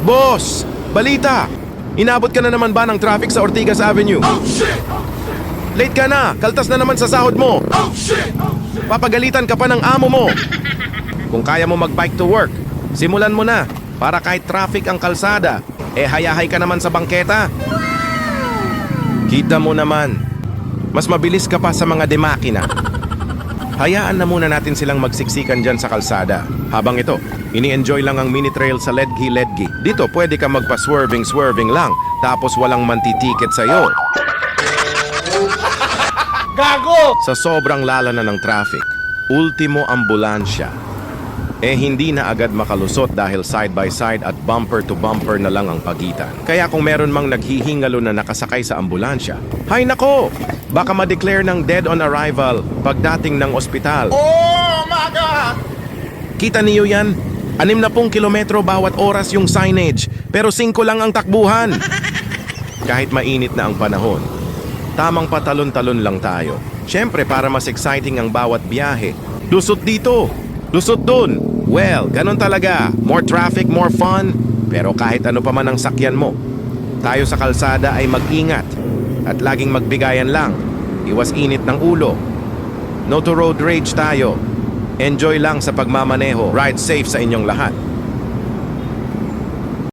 Boss! Balita! Inabot ka na naman ba ng traffic sa Ortigas Avenue? Late ka na! Kaltas na naman sa sahod mo! Papagalitan ka pa ng amo mo! Kung kaya mo mag-bike to work, simulan mo na para kahit traffic ang kalsada, hayahay ka naman sa bangketa. Kita mo naman, mas mabilis ka pa sa mga demakina. Hayaan na muna natin silang magsiksikan dyan sa kalsada. Habang ito, ini-enjoy lang ang mini trail sa Ledgi. Dito pwede ka magpa-swerving lang, tapos walang mantitiket sa'yo. Gago! Sa sobrang lala na ng traffic, ultimo ambulansya. Hindi na agad makalusot dahil side by side at bumper to bumper na lang ang pagitan. Kaya kung meron mang naghihingalo na nakasakay sa ambulansya, hay nako! Baka ma-declare ng dead on arrival pagdating ng ospital. Oh my God! Kita niyo yan? 60 kilometro bawat oras yung signage, pero 5 lang ang takbuhan. Kahit mainit na ang panahon, tamang patalon-talon lang tayo. Siyempre para mas exciting ang bawat biyahe. Lusot dito, lusot dun. Well, ganun talaga. More traffic, more fun. Pero kahit ano pa man ang sakyan mo, tayo sa kalsada ay mag-ingat at laging magbigayan lang. Iwas init ng ulo. No to road rage tayo. Enjoy lang sa pagmamaneho. Ride safe sa inyong lahat.